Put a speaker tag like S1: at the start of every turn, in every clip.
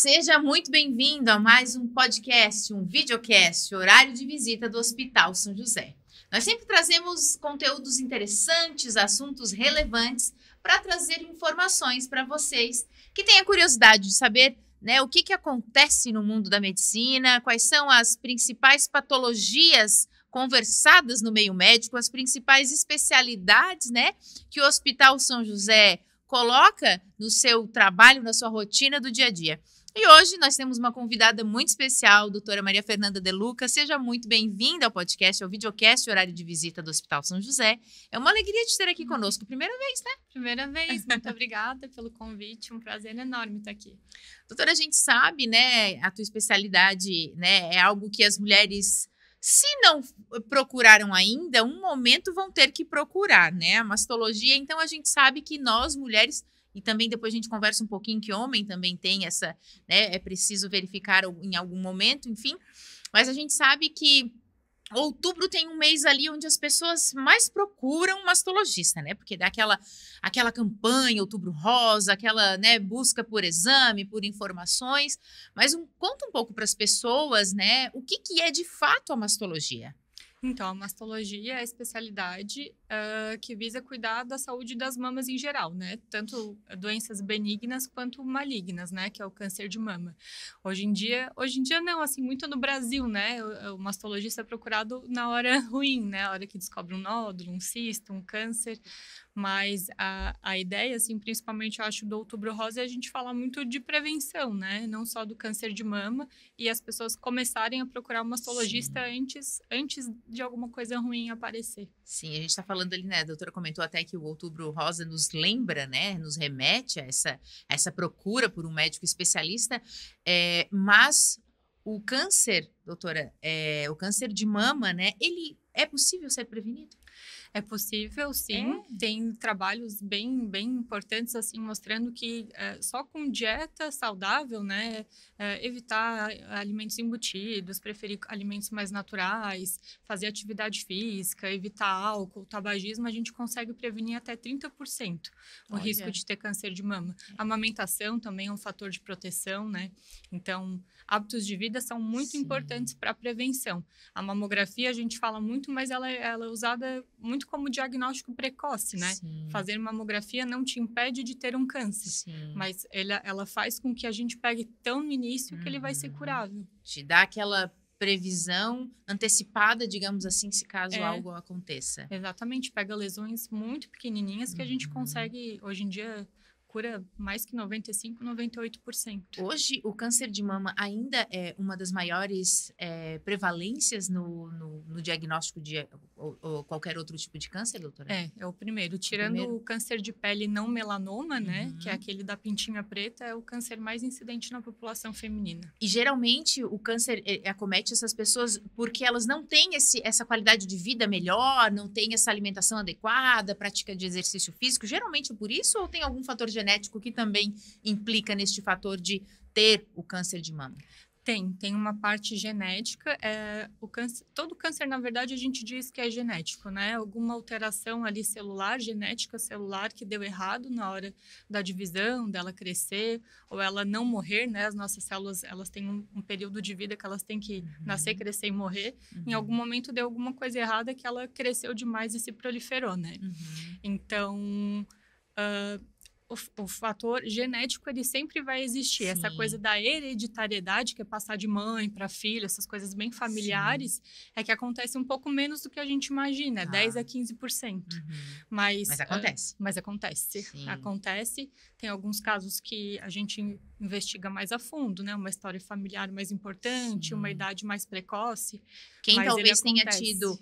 S1: seja muito bem-vindo a mais um podcast, um videocast, horário de visita do Hospital São José. Nós sempre trazemos conteúdos interessantes, assuntos relevantes para trazer informações para vocês que têm a curiosidade de saber, né, o que acontece no mundo da medicina, quais são as principais patologias conversadas no meio médico, as principais especialidades, né, que o Hospital São José coloca no seu trabalho, na sua rotina do dia a dia. E hoje nós temos uma convidada muito especial, doutora Maria Fernanda De Luca. Seja muito bem-vinda ao podcast, ao videocast, horário de visita do Hospital São José. É uma alegria te ter aqui conosco. Primeira vez, né?
S2: Primeira vez. Muito obrigada pelo convite. Um prazer enorme estar aqui.
S1: Doutora, a gente sabe, né, a tua especialidade, né, é algo que as mulheres, se não procuraram ainda, um momento vão ter que procurar, né? A mastologia. Então, a gente sabe que nós, mulheres, e também depois a gente conversa um pouquinho que homem também tem essa, né? É preciso verificar em algum momento, enfim. Mas a gente sabe que outubro tem um mês ali onde as pessoas mais procuram um mastologista, né? Porque dá aquela campanha, Outubro Rosa, aquela, né, busca por exame, por informações. Mas conta um pouco para as pessoas, né? O que é de fato a mastologia?
S2: Então, a mastologia é a especialidade que visa cuidar da saúde das mamas em geral, né? Tanto doenças benignas quanto malignas, né? Que é o câncer de mama. Hoje em dia não, assim, muito no Brasil, né? O mastologista é procurado na hora ruim, né? A hora que descobre um nódulo, um cisto, um câncer. Mas a ideia, assim, principalmente, eu acho, do Outubro Rosa é a gente falar muito de prevenção, né? Não só do câncer de mama e as pessoas começarem a procurar um mastologista antes de alguma coisa ruim aparecer.
S1: Sim, a gente está falando ali, né? A doutora comentou até que o Outubro Rosa nos lembra, né? Nos remete a essa procura por um médico especialista. Mas o câncer, doutora, o câncer de mama, né? Ele é possível ser prevenido?
S2: É possível, sim. Tem trabalhos bem importantes, assim, mostrando que só com dieta saudável, né, evitar alimentos embutidos, preferir alimentos mais naturais, fazer atividade física, evitar álcool, tabagismo, a gente consegue prevenir até 30% o risco de ter câncer de mama. A amamentação também é um fator de proteção, né? Então, hábitos de vida são muito importantes para a prevenção. A mamografia, a gente fala muito, mas ela é usada muito como diagnóstico precoce, né? Sim. Fazer mamografia não te impede de ter um câncer, sim, mas ela faz com que a gente pegue tão no início que ele vai ser curável.
S1: Te dá aquela previsão antecipada, digamos assim, se caso algo aconteça.
S2: Exatamente, pega lesões muito pequenininhas que a gente consegue, hoje em dia, cura mais que 95%, 98%.
S1: Hoje, o câncer de mama ainda é uma das maiores prevalências no diagnóstico de ou qualquer outro tipo de câncer, doutora?
S2: É o primeiro. Tirando o câncer de pele não melanoma, né, que é aquele da pintinha preta, é o câncer mais incidente na população feminina.
S1: E, geralmente, o câncer acomete essas pessoas porque elas não têm essa qualidade de vida melhor, não têm essa alimentação adequada, prática de exercício físico. Geralmente é por isso ou tem algum fator genético que também implica neste fator de ter o câncer de mama?
S2: Tem uma parte genética. Todo câncer, na verdade, a gente diz que é genético, né? Alguma alteração ali genética celular, que deu errado na hora da divisão, dela crescer, ou ela não morrer, né? As nossas células, elas têm um período de vida que elas têm que nascer, crescer e morrer. Em algum momento deu alguma coisa errada que ela cresceu demais e se proliferou, né? Então, o fator genético, ele sempre vai existir. Sim. Essa coisa da hereditariedade, que é passar de mãe para filho, essas coisas bem familiares, sim, é que acontece um pouco menos do que a gente imagina, 10 a 15%. Mas acontece. Mas acontece. Sim. Acontece. Tem alguns casos que a gente investiga mais a fundo, né? Uma história familiar mais importante, sim, uma idade mais precoce.
S1: Quem talvez tenha tido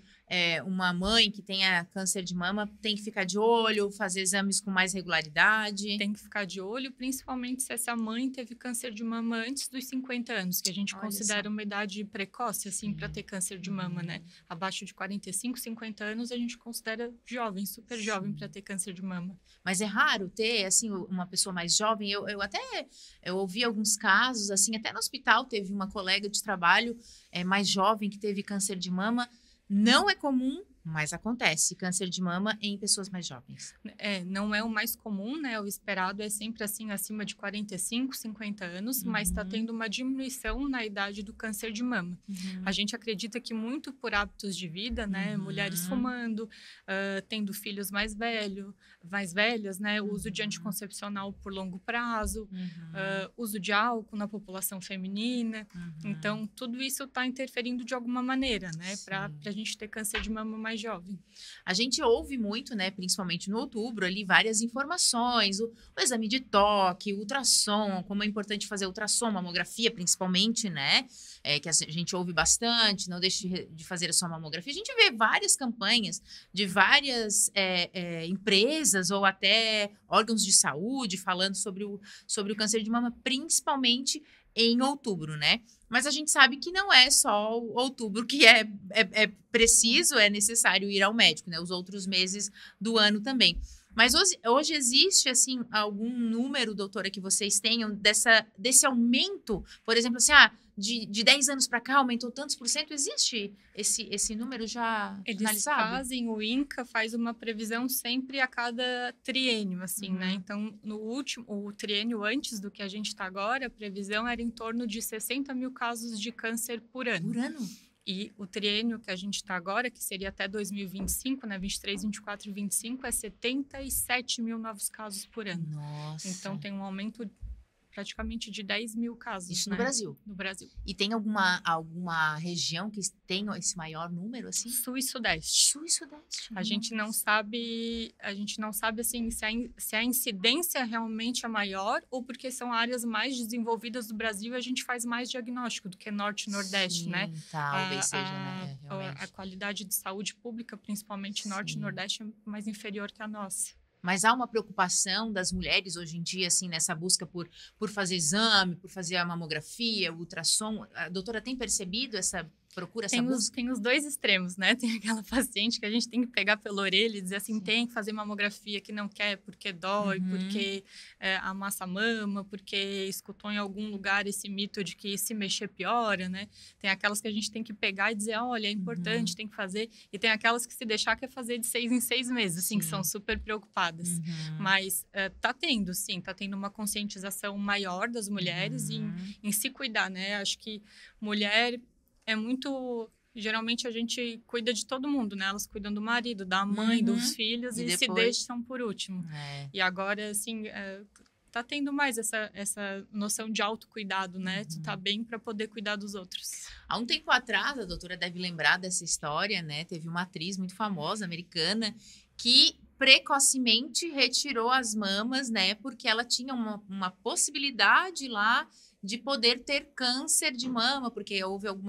S1: uma mãe que tenha câncer de mama tem que ficar de olho, fazer exames com mais regularidade.
S2: Tem que ficar de olho, principalmente se essa mãe teve câncer de mama antes dos 50 anos, que a gente considera uma idade precoce, assim, para ter câncer de mama, né? Abaixo de 45, 50 anos, a gente considera jovem, super jovem para ter câncer de mama.
S1: Mas é raro ter, assim, uma pessoa mais jovem. Eu ouvi alguns casos, assim, até no hospital teve uma colega de trabalho mais jovem que teve câncer de mama. Não é comum, Mas acontece câncer de mama em pessoas mais jovens.
S2: Não é o mais comum, né? O esperado é sempre assim, acima de 45, 50 anos, mas está tendo uma diminuição na idade do câncer de mama. A gente acredita que muito por hábitos de vida, né? Mulheres fumando, tendo filhos mais velhas, né? O uso de anticoncepcional por longo prazo, uso de álcool na população feminina. Então, tudo isso está interferindo de alguma maneira, né? Para a gente ter câncer de mama mais jovem.
S1: A gente ouve muito, né, principalmente no outubro, ali várias informações, o exame de toque, o ultrassom, como é importante fazer ultrassom, mamografia principalmente, né, que a gente ouve bastante, não deixe de fazer a sua mamografia. A gente vê várias campanhas de várias empresas ou até órgãos de saúde falando sobre o câncer de mama, principalmente em outubro, né? Mas a gente sabe que não é só outubro que é preciso, é necessário ir ao médico, né? Os outros meses do ano também. Mas hoje existe, assim, algum número, doutora, que vocês tenham desse aumento? Por exemplo, assim, de 10 anos para cá aumentou tantos por cento? Existe esse número já finalizado?
S2: O INCA faz uma previsão sempre a cada triênio, assim, né? Então, o triênio antes do que a gente está agora, a previsão era em torno de 60 mil casos de câncer por ano.
S1: Por ano?
S2: E o triênio que a gente está agora, que seria até 2025, né? 23, 24 e 25, é 77 mil novos casos por ano.
S1: Nossa!
S2: Então, tem um aumento praticamente de 10 mil casos.
S1: Isso,
S2: né?
S1: no Brasil?
S2: No Brasil.
S1: E tem alguma região que tenha esse maior número, assim?
S2: Sul e Sudeste.
S1: Sul e Sudeste.
S2: A gente não sabe, assim, se a incidência realmente é maior ou porque são áreas mais desenvolvidas do Brasil e a gente faz mais diagnóstico do que Norte e Nordeste,
S1: Sim,
S2: né?
S1: Talvez seja, né?
S2: A qualidade de saúde pública, principalmente Norte e Nordeste, é mais inferior que a nossa.
S1: Mas há uma preocupação das mulheres hoje em dia, assim, nessa busca por fazer exame, por fazer a mamografia, o ultrassom. A doutora tem percebido essa procura, essa busca?
S2: Tem os dois extremos, né? Tem aquela paciente que a gente tem que pegar pela orelha e dizer assim, tem que fazer mamografia, que não quer porque dói, porque amassa a mama, porque escutou em algum lugar esse mito de que se mexer piora, né? Tem aquelas que a gente tem que pegar e dizer, olha, é importante, tem que fazer. E tem aquelas que se deixar quer fazer de 6 em 6 meses, assim, que são super preocupadas. Mas tá tendo uma conscientização maior das mulheres em se cuidar, né? Acho que mulher é muito... Geralmente a gente cuida de todo mundo, né? Elas cuidam do marido, da mãe, dos filhos e se deixam por último. E agora, assim, tá tendo mais essa noção de autocuidado, né? Tu tá bem para poder cuidar dos outros.
S1: Há um tempo atrás, a doutora deve lembrar dessa história, né? Teve uma atriz muito famosa, americana, que precocemente retirou as mamas, né? Porque ela tinha uma possibilidade lá de poder ter câncer de mama, porque houve algum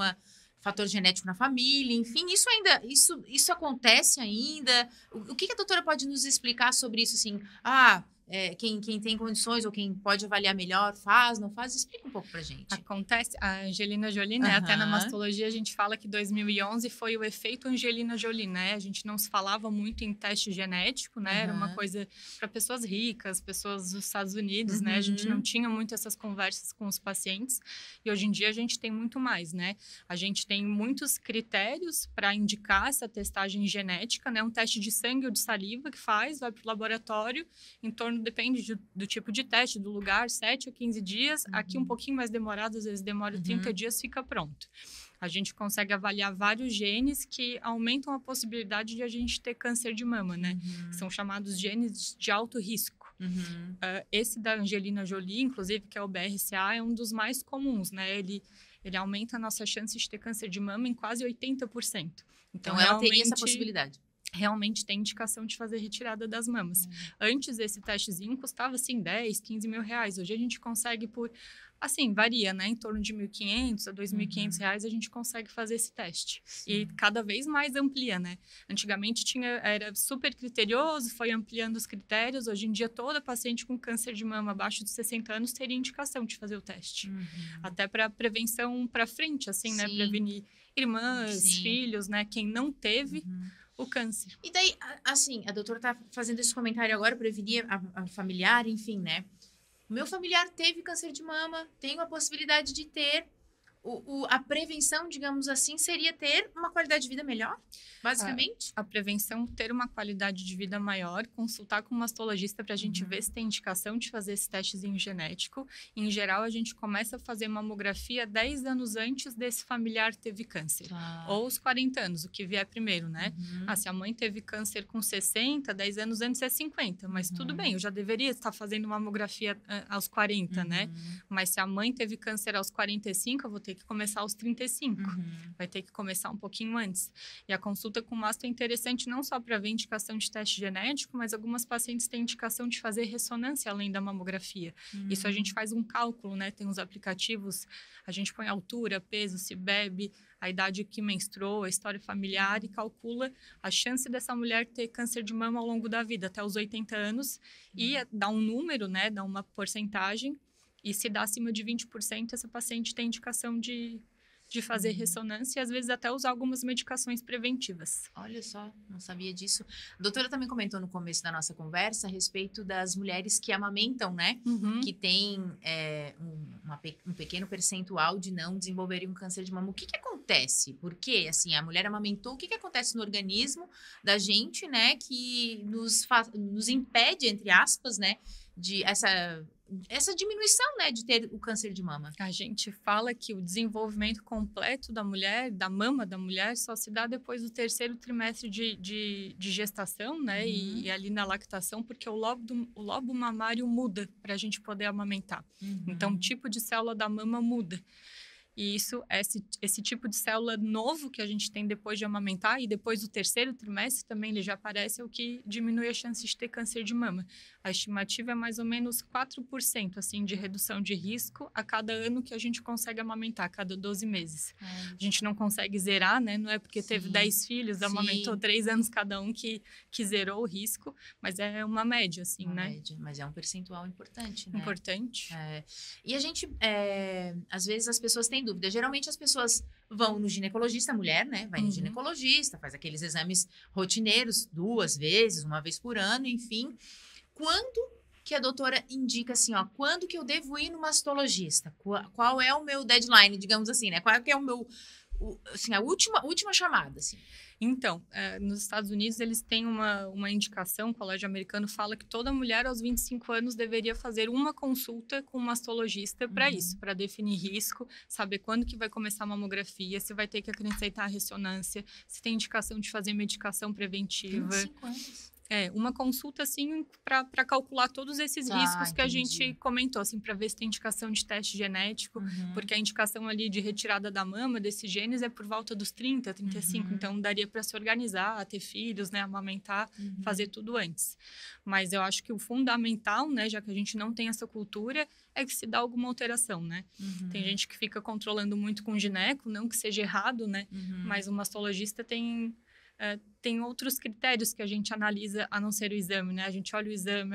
S1: fator genético na família, enfim, isso acontece ainda. O que a doutora pode nos explicar sobre isso, assim? Quem tem condições ou quem pode avaliar melhor, faz, não faz? Explica um pouco pra gente.
S2: Acontece. A Angelina Jolie, né? Até na mastologia a gente fala que 2011 foi o efeito Angelina Jolie, né? A gente não se falava muito em teste genético, né? Era uma coisa para pessoas ricas, pessoas dos Estados Unidos, né? A gente não tinha muito essas conversas com os pacientes e hoje em dia a gente tem muito mais, né? A gente tem muitos critérios para indicar essa testagem genética, né? Um teste de sangue ou de saliva que vai para o laboratório, em torno depende do tipo de teste, do lugar, 7 ou 15 dias. Aqui um pouquinho mais demorado, às vezes demora 30 dias, fica pronto. A gente consegue avaliar vários genes que aumentam a possibilidade de a gente ter câncer de mama, né? São chamados genes de alto risco. Esse da Angelina Jolie, inclusive, que é o BRCA, é um dos mais comuns, né? Ele aumenta a nossa chance de ter câncer de mama em quase 80%.
S1: Então ela teria essa possibilidade.
S2: Realmente tem indicação de fazer retirada das mamas. Antes, esse testezinho custava, assim, 10, 15 mil reais. Hoje a gente consegue por... Assim, varia, né? Em torno de 1.500 a 2.500 reais a gente consegue fazer esse teste. Sim. E cada vez mais amplia, né? Antigamente era super criterioso, foi ampliando os critérios. Hoje em dia, toda paciente com câncer de mama abaixo de 60 anos teria indicação de fazer o teste. Até para prevenção para frente, assim, né? Prevenir irmãs, filhos, né? Quem não teve... o câncer.
S1: E daí, assim, a doutora tá fazendo esse comentário agora, prevenir a familiar, enfim, né? O meu familiar teve câncer de mama, tenho a possibilidade de ter. A prevenção, digamos assim, seria ter uma qualidade de vida melhor, basicamente?
S2: A prevenção, ter uma qualidade de vida maior, consultar com um mastologista para a gente ver se tem indicação de fazer esse testezinho genético. Em geral, a gente começa a fazer mamografia 10 anos antes desse familiar teve câncer. Ou os 40 anos, o que vier primeiro, né? Se a mãe teve câncer com 60, 10 anos antes é 50. Mas tudo bem, eu já deveria estar fazendo mamografia aos 40, né? Mas se a mãe teve câncer aos 45, eu vou ter que começar aos 35. Vai ter que começar um pouquinho antes. E a consulta com o masto é interessante não só para ver indicação de teste genético, mas algumas pacientes têm indicação de fazer ressonância além da mamografia. Isso a gente faz um cálculo, né? Tem uns aplicativos, a gente põe altura, peso, se bebe, a idade que menstruou, a história familiar e calcula a chance dessa mulher ter câncer de mama ao longo da vida, até os 80 anos, e dá um número, né? Dá uma porcentagem. E se dá acima de 20%, essa paciente tem indicação de fazer ressonância e, às vezes, até usar algumas medicações preventivas.
S1: Olha só, não sabia disso. A doutora também comentou no começo da nossa conversa a respeito das mulheres que amamentam, né? Que tem um pequeno percentual de não desenvolverem um câncer de mama. O que acontece? Porque, assim, a mulher amamentou, o que acontece no organismo da gente, né? Que nos impede, entre aspas, né? De essa diminuição, né, de ter o câncer de mama.
S2: A gente fala que o desenvolvimento completo da mulher, da mama da mulher, só se dá depois do 3º trimestre de gestação, né, e ali na lactação, porque o lobo mamário muda para a gente poder amamentar. Então, o tipo de célula da mama muda. E esse tipo de célula novo que a gente tem depois de amamentar e depois do 3º trimestre também ele já aparece, é o que diminui a chance de ter câncer de mama. A estimativa é mais ou menos 4% assim, de redução de risco a cada ano que a gente consegue amamentar, a cada 12 meses. A gente não consegue zerar, né? Não é porque teve 10 filhos, amamentou 3 anos cada um que zerou o risco, mas é uma média, assim,
S1: uma
S2: né?
S1: Média, mas é um percentual importante, né?
S2: Importante.
S1: E a gente, às vezes as pessoas têm dúvida. Geralmente as pessoas vão no ginecologista, mulher, né? Vai no ginecologista, faz aqueles exames rotineiros 2 vezes, 1 vez por ano, enfim. Quando que a doutora indica assim, ó, quando que eu devo ir no mastologista? Qual é o meu deadline, digamos assim, né? Qual que é o meu, assim, a última chamada, assim?
S2: Então, nos Estados Unidos, eles têm uma indicação, o colégio americano fala que toda mulher aos 25 anos deveria fazer uma consulta com um mastologista para isso, para definir risco, saber quando que vai começar a mamografia, se vai ter que acrescentar a ressonância, se tem indicação de fazer medicação preventiva.
S1: 25 anos.
S2: Uma consulta, assim, para calcular todos esses riscos que a gente comentou, assim, para ver se tem indicação de teste genético, porque a indicação ali de retirada da mama desses genes é por volta dos 30, 35, então daria para se organizar, ter filhos, né, amamentar, fazer tudo antes. Mas eu acho que o fundamental, né, já que a gente não tem essa cultura, é que se dá alguma alteração, né? Tem gente que fica controlando muito com gineco, não que seja errado, né, mas o mastologista tem outros critérios que a gente analisa a não ser o exame, né? A gente olha o exame,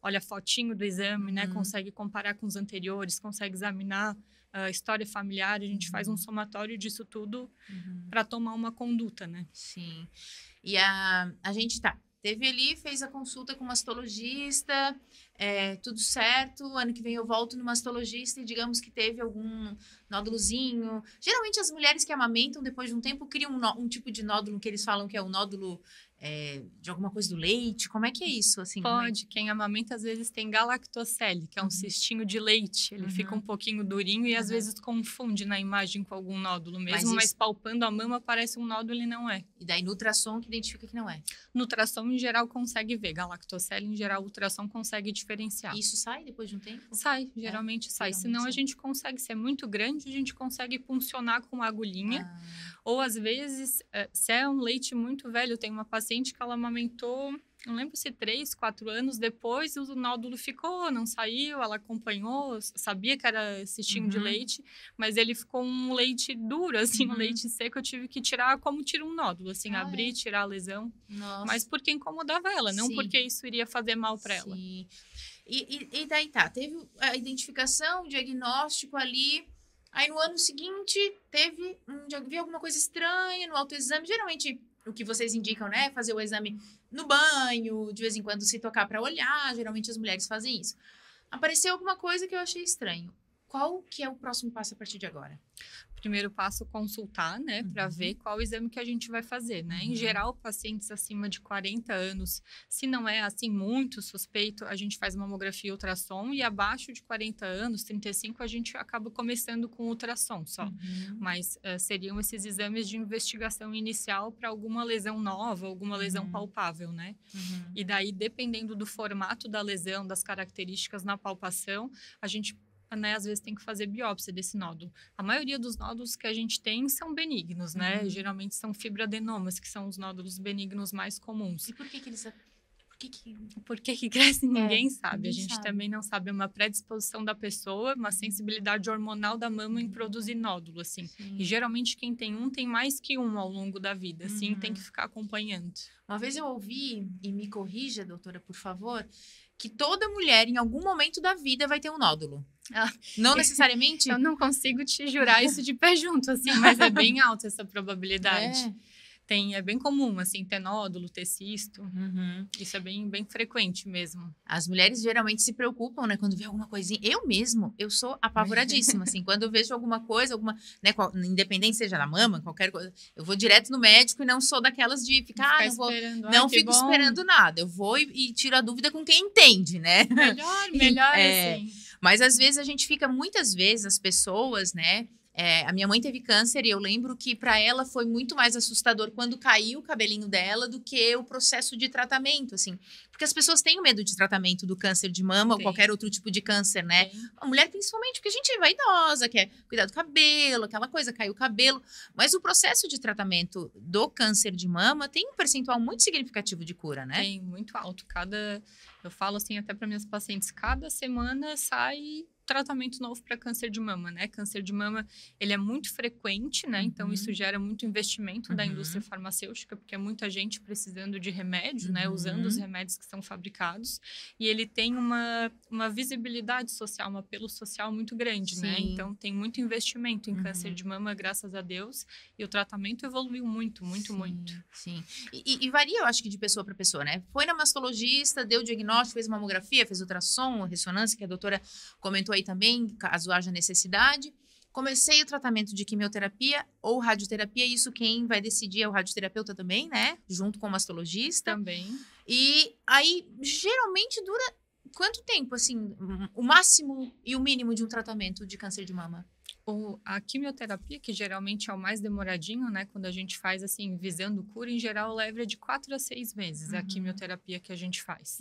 S2: olha a fotinho do exame, né? Consegue comparar com os anteriores, consegue examinar a história familiar, a gente faz um somatório disso tudo para tomar uma conduta, né?
S1: Sim. E a gente teve ali, fez a consulta com o mastologista, tudo certo, ano que vem eu volto no mastologista e digamos que teve algum nódulozinho. Geralmente as mulheres que amamentam, depois de um tempo, criam um tipo de nódulo que eles falam que é o nódulo de alguma coisa do leite. Como é que é isso? Assim,
S2: Pode. Quem amamenta, às vezes, tem galactocele, que é um cistinho de leite. Ele fica um pouquinho durinho e, às vezes, confunde na imagem com algum nódulo mesmo, mas palpando a mama parece um nódulo e não é.
S1: E daí, no ultrassom, que identifica que não é?
S2: No ultrassom, em geral, consegue ver. Galactocele, em geral, o ultrassom consegue diferenciar.
S1: Isso sai depois de um tempo?
S2: Sai, geralmente sai. Senão, a gente consegue, se é muito grande, a gente consegue puncionar com uma agulhinha. Ou, às vezes, se é um leite muito velho, tem uma paciente que ela amamentou, não lembro se 3, 4 anos depois, o nódulo ficou, não saiu, ela acompanhou, sabia que era cistinho de leite, mas ele ficou um leite duro, assim, um leite seco, eu tive que tirar como tira um nódulo, assim, abrir, tirar a lesão.
S1: Nossa.
S2: Mas porque incomodava ela, não porque isso iria fazer mal para ela.
S1: E daí teve a identificação, o diagnóstico ali. Aí no ano seguinte, vi alguma coisa estranha no autoexame. Geralmente, o que vocês indicam, né? Fazer o exame no banho, de vez em quando se tocar para olhar. Geralmente as mulheres fazem isso. Apareceu alguma coisa que eu achei estranho. Qual que é o próximo passo a partir de agora?
S2: Primeiro passo, consultar, né, para ver qual exame que a gente vai fazer, né? Em geral, pacientes acima de 40 anos, se não é assim muito suspeito, a gente faz mamografia e ultrassom, e abaixo de 40 anos, 35, a gente acaba começando com ultrassom só. Mas seriam esses exames de investigação inicial para alguma lesão nova, alguma lesão palpável, né? E daí, dependendo do formato da lesão, das características na palpação, a gente, né, às vezes tem que fazer biópsia desse nódulo. A maioria dos nódulos que a gente tem são benignos, né? Geralmente são fibroadenomas, que são os nódulos benignos mais comuns.
S1: E por que eles...
S2: Por que cresce? Ninguém sabe.
S1: Ninguém
S2: A gente
S1: sabe.
S2: Também não sabe. É uma predisposição da pessoa, uma sensibilidade hormonal da mama em produzir nódulo, assim.
S1: Sim.
S2: E geralmente quem tem um, tem mais que um ao longo da vida, assim, tem que ficar acompanhando.
S1: Uma vez eu ouvi, e me corrija, doutora, por favor, que toda mulher, em algum momento da vida, vai ter um nódulo. Não necessariamente?
S2: Eu não consigo te jurar isso de pé junto, assim, mas é bem alta essa probabilidade. É bem comum, assim, ter nódulo, ter cisto. Isso é bem, bem frequente mesmo.
S1: As mulheres geralmente se preocupam, né? Quando vê alguma coisinha. Eu sou apavoradíssima, assim. Quando eu vejo alguma coisa, né, independente seja na mama, qualquer coisa, eu vou direto no médico e não sou daquelas de ficar, não fico esperando nada. Eu vou e tiro a dúvida com quem entende, né?
S2: Melhor assim.
S1: Mas às vezes muitas vezes as pessoas, né? A minha mãe teve câncer e eu lembro que para ela foi muito mais assustador quando caiu o cabelinho dela do que o processo de tratamento, assim. Porque as pessoas têm medo de tratamento do câncer de mama ou qualquer outro tipo de câncer, né? A mulher principalmente, porque a gente é vaidosa, quer cuidar do cabelo, aquela coisa, caiu o cabelo. Mas o processo de tratamento do câncer de mama tem um percentual muito significativo de cura, né?
S2: Tem, muito alto. Eu falo assim até para minhas pacientes, cada semana sai tratamento novo para câncer de mama, né? Câncer de mama, ele é muito frequente, né? Então, isso gera muito investimento da indústria farmacêutica, porque é muita gente precisando de remédio, né? Usando os remédios que são fabricados. E ele tem uma visibilidade social, um apelo social muito grande, né? Então, tem muito investimento em câncer de mama, graças a Deus. E o tratamento evoluiu muito.
S1: Sim. E varia, eu acho que de pessoa para pessoa, né? Foi na mastologista, deu o diagnóstico, fez mamografia, fez ultrassom, ressonância, que a doutora comentou aí também, caso haja necessidade. Comecei o tratamento de quimioterapia ou radioterapia, isso quem vai decidir é o radioterapeuta também, né? Junto com o mastologista.
S2: Também.
S1: E aí, geralmente, dura quanto tempo, assim, o máximo e o mínimo de um tratamento de câncer de mama?
S2: A quimioterapia, que geralmente é o mais demoradinho, né? Quando a gente faz, assim, visando cura, em geral, leva de 4 a 6 meses a quimioterapia que a gente faz.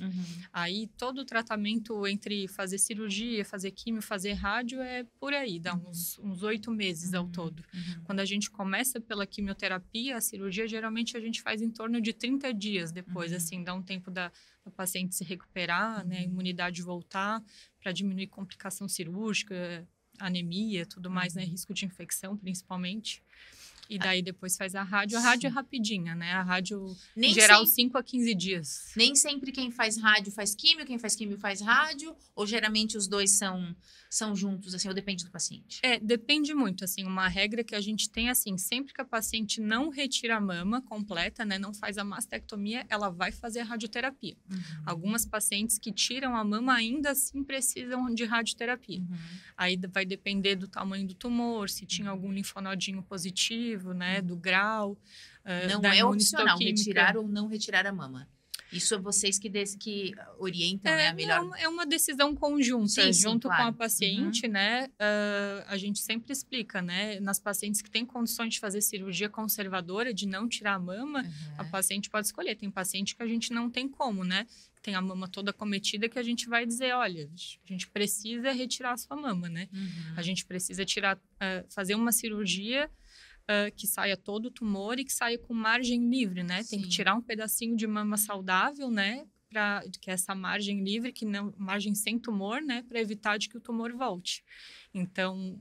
S2: Aí, todo o tratamento entre fazer cirurgia, fazer quimio, fazer rádio, é por aí, dá uns 8 meses ao todo. Quando a gente começa pela quimioterapia, a cirurgia, geralmente, a gente faz em torno de 30 dias depois, assim, dá um tempo da paciente se recuperar, né? A imunidade voltar, para diminuir complicação cirúrgica, anemia, tudo mais, né? Risco de infecção, principalmente. E daí depois faz a rádio. A rádio é rapidinha, né? A rádio, em geral, 5 a 15 dias.
S1: Nem sempre quem faz rádio faz químio, quem faz químio faz rádio? Ou geralmente os dois são juntos, assim, ou depende do paciente?
S2: Depende muito, assim, uma regra que a gente tem, assim, sempre que a paciente não retira a mama completa, né, não faz a mastectomia, ela vai fazer a radioterapia. Algumas pacientes que tiram a mama ainda assim precisam de radioterapia. Aí vai depender do tamanho do tumor, se tinha algum linfonodinho positivo, né, do grau,
S1: não é opcional retirar ou não retirar a mama. Isso é vocês que orientam, né? A melhor...
S2: Não, é uma decisão conjunta, junto
S1: claro.
S2: com a paciente, né? A gente sempre explica, né? Nas pacientes que têm condições de fazer cirurgia conservadora, de não tirar a mama, a paciente pode escolher. Tem paciente que a gente não tem como, né? Tem a mama toda acometida que a gente vai dizer, olha, a gente precisa retirar a sua mama, né? A gente precisa fazer uma cirurgia que saia todo o tumor e que saia com margem livre, né? Tem que tirar um pedacinho de mama saudável, né? Que é essa margem livre, margem sem tumor, né? Para evitar de que o tumor volte. Então,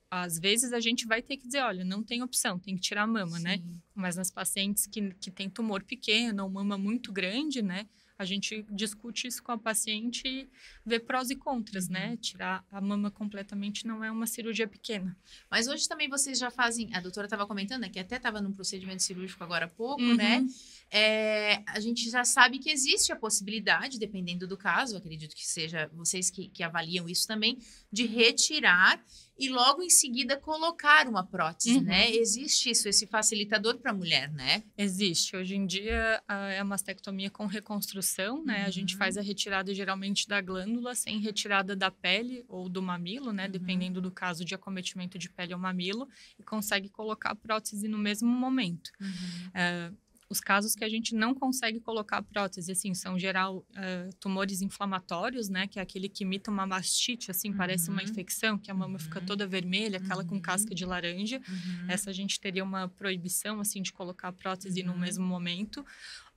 S2: às vezes a gente vai ter que dizer, olha, não tem opção, tem que tirar a mama, né? Mas nas pacientes que têm tumor pequeno ou mama muito grande, né? A gente discute isso com a paciente e vê prós e contras, né? Tirar a mama completamente não é uma cirurgia pequena.
S1: Mas hoje também vocês já fazem... A doutora estava comentando, né, que até estava num procedimento cirúrgico agora há pouco, né? A gente já sabe que existe a possibilidade, dependendo do caso, acredito que seja vocês que avaliam isso também, de retirar e logo em seguida colocar uma prótese, né? Existe isso, esse facilitador para a mulher, né?
S2: Existe. Hoje em dia é a mastectomia com reconstrução, né? A gente faz a retirada geralmente da glândula, sem retirada da pele ou do mamilo, né? Dependendo do caso de acometimento de pele ou mamilo, e consegue colocar a prótese no mesmo momento. Os casos que a gente não consegue colocar a prótese, assim, são geral tumores inflamatórios, né? Que é aquele que imita uma mastite, assim, parece uma infecção, que a mama fica toda vermelha, aquela com casca de laranja. Essa a gente teria uma proibição, assim, de colocar a prótese no mesmo momento.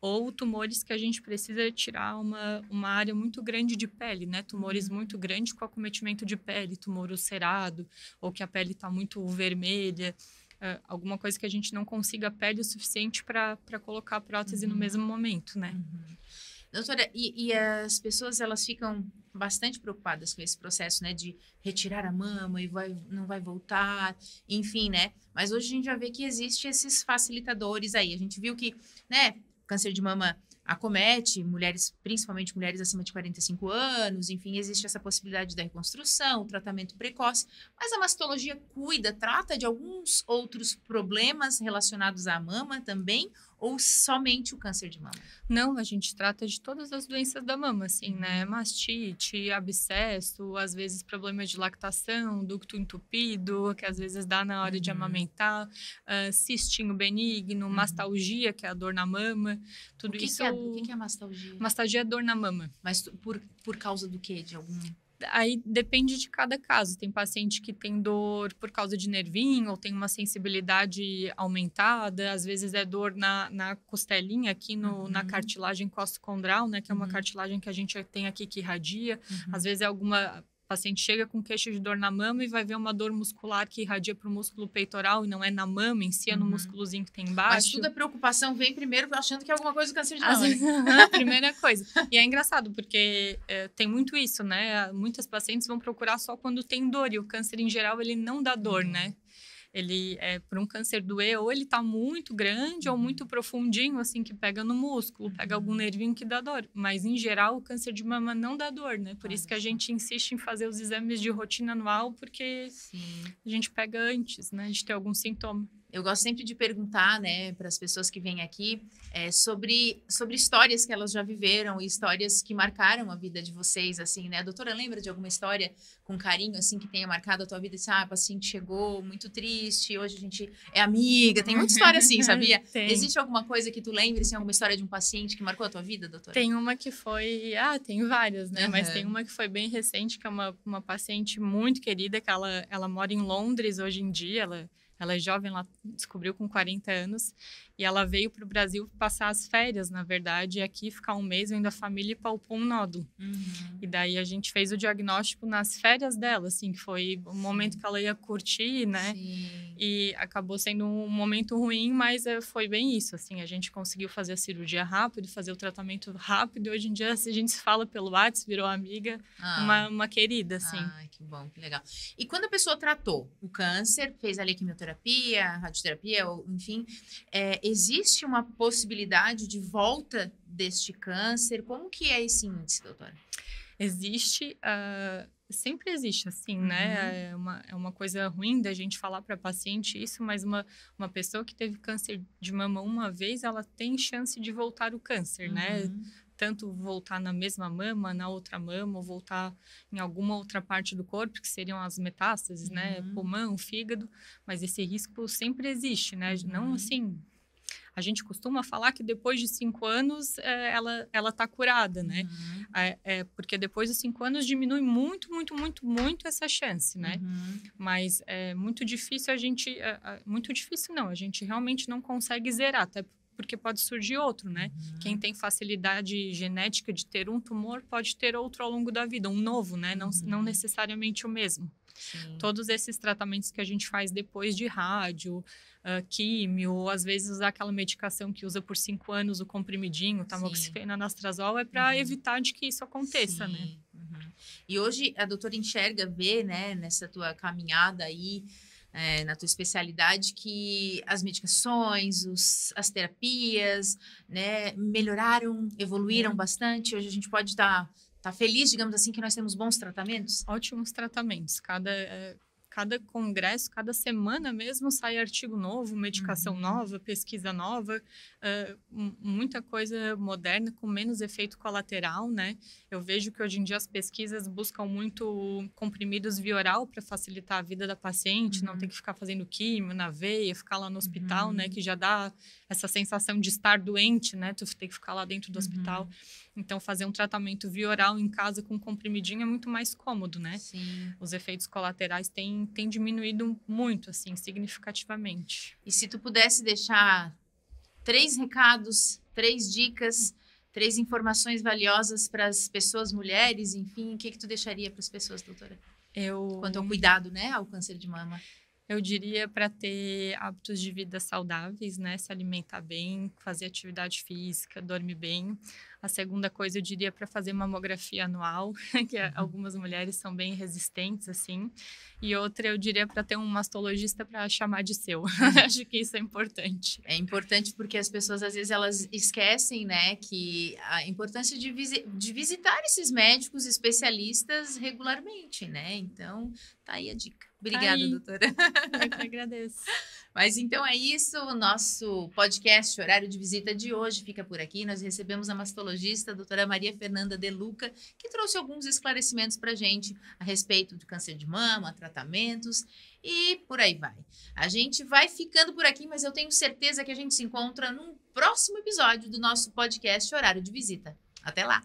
S2: Ou tumores que a gente precisa tirar uma área muito grande de pele, né? Tumores muito grandes com acometimento de pele, tumor ulcerado, ou que a pele está muito vermelha. Alguma coisa que a gente não consiga a pele o suficiente para colocar a prótese no mesmo momento, né?
S1: Doutora, e as pessoas, elas ficam bastante preocupadas com esse processo, né? De retirar a mama e não vai voltar, enfim, né? Mas hoje a gente já vê que existe esses facilitadores aí. A gente viu que, né? Câncer de mama acomete mulheres, principalmente mulheres acima de 45 anos, enfim, existe essa possibilidade da reconstrução, o tratamento precoce, mas a mastologia trata de alguns outros problemas relacionados à mama também, ou somente o câncer de mama?
S2: Não, a gente trata de todas as doenças da mama, assim, né? Mastite, abscesso, às vezes problemas de lactação, ducto entupido, que às vezes dá na hora de amamentar, cistinho benigno, mastalgia, que é a dor na mama, tudo isso...
S1: O que é a mastalgia?
S2: Mastalgia é dor na mama.
S1: Mas por causa do quê? De algum...
S2: Aí depende de cada caso. Tem paciente que tem dor por causa de nervinho ou tem uma sensibilidade aumentada. Às vezes é dor na costelinha, aqui na cartilagem costocondral, né? Que é uma cartilagem que a gente tem aqui que irradia. Às vezes é alguma... O paciente chega com queixa de dor na mama e vai ver uma dor muscular que irradia para o músculo peitoral e não é na mama em si, é no músculozinho que tem embaixo.
S1: Mas tudo a preocupação vem primeiro achando que é alguma coisa do câncer de mama.
S2: A primeira coisa. E é engraçado, porque tem muito isso, né? Muitas pacientes vão procurar só quando tem dor e o câncer em geral, ele não dá dor, né? Ele, por um câncer doer, ou ele tá muito grande ou muito profundinho, assim, que pega no músculo, pega algum nervinho que dá dor. Mas, em geral, o câncer de mama não dá dor, né? Por isso que a gente insiste em fazer os exames de rotina anual, porque a gente pega antes, né? De ter algum sintoma.
S1: Eu gosto sempre de perguntar, né, para as pessoas que vêm aqui sobre histórias que elas já viveram e histórias que marcaram a vida de vocês, assim, né? A doutora lembra de alguma história com carinho, assim, que tenha marcado a tua vida? Assim, a paciente chegou muito triste, hoje a gente é amiga. Tem muita história assim, sabia? Existe alguma coisa que tu lembre, assim, alguma história de um paciente que marcou a tua vida, doutora?
S2: Tem uma que foi... tem várias, né? Mas tem uma que foi bem recente, que é uma paciente muito querida, que ela mora em Londres hoje em dia, ela é jovem, ela descobriu com 40 anos e ela veio para o Brasil passar as férias, na verdade, e aqui ficar um mês vendo a família e palpou um nódulo. E daí a gente fez o diagnóstico nas férias dela, assim, que foi o momento que ela ia curtir, né?
S1: Sim.
S2: E acabou sendo um momento ruim, mas foi bem isso, assim, a gente conseguiu fazer a cirurgia rápido, fazer o tratamento rápido, e hoje em dia a gente se fala pelo WhatsApp, virou amiga, uma querida, assim.
S1: Ai, que bom, que legal. E quando a pessoa tratou o câncer, fez ali quimioterapia, radioterapia, ou, enfim, existe uma possibilidade de volta deste câncer? Como que é esse índice, doutora?
S2: Existe, sempre existe, assim, né? É uma coisa ruim da gente falar para paciente isso, mas uma pessoa que teve câncer de mama uma vez, ela tem chance de voltar o câncer, né? Tanto voltar na mesma mama, na outra mama, ou voltar em alguma outra parte do corpo, que seriam as metástases, né? Pulmão, fígado, mas esse risco sempre existe, né? Não assim... A gente costuma falar que depois de 5 anos ela tá curada, né? Porque depois de 5 anos diminui muito, muito, muito, muito essa chance, né? Mas é muito difícil muito difícil não, a gente realmente não consegue zerar, até porque pode surgir outro, né? Quem tem facilidade genética de ter um tumor pode ter outro ao longo da vida, um novo, né? Não necessariamente o mesmo.
S1: Sim.
S2: Todos esses tratamentos que a gente faz depois de rádio, químio, ou às vezes usar aquela medicação que usa por 5 anos, o comprimidinho, tamoxifeno, anastrozol, é para evitar de que isso aconteça, né?
S1: E hoje a doutora vê, né, nessa tua caminhada aí, na tua especialidade, que as medicações, as terapias, né, melhoraram, evoluíram bastante. Hoje a gente pode estar feliz, digamos assim, que nós temos bons tratamentos?
S2: Ótimos tratamentos. Cada congresso, cada semana mesmo sai artigo novo, medicação nova, pesquisa nova, muita coisa moderna com menos efeito colateral, né? Eu vejo que hoje em dia as pesquisas buscam muito comprimidos via oral para facilitar a vida da paciente, não ter que ficar fazendo químio na veia, ficar lá no hospital, né? Que já dá essa sensação de estar doente, né? Tu tem que ficar lá dentro do hospital. Então, fazer um tratamento via oral em casa com comprimidinho é muito mais cômodo, né?
S1: Sim.
S2: Os efeitos colaterais têm diminuído muito, assim, significativamente.
S1: E se tu pudesse deixar 3 recados, 3 dicas, 3 informações valiosas para as pessoas, mulheres, enfim, o que tu deixaria para as pessoas, doutora? Quanto ao cuidado, né, ao câncer de mama.
S2: Eu diria para ter hábitos de vida saudáveis, né? Se alimentar bem, fazer atividade física, dormir bem. A segunda coisa, eu diria para fazer mamografia anual, que algumas mulheres são bem resistentes, assim. E outra, eu diria para ter um mastologista para chamar de seu. Acho que isso é importante.
S1: É importante porque as pessoas, às vezes, elas esquecem, né, que a importância de visitar esses médicos especialistas regularmente, né? Então, tá aí a dica. Obrigada, doutora.
S2: Eu que agradeço.
S1: Mas então é isso, o nosso podcast Horário de Visita de hoje fica por aqui. Nós recebemos a mastologista, a doutora Maria Fernanda De Luca, que trouxe alguns esclarecimentos para a gente a respeito do câncer de mama, tratamentos e por aí vai. A gente vai ficando por aqui, mas eu tenho certeza que a gente se encontra num próximo episódio do nosso podcast Horário de Visita. Até lá!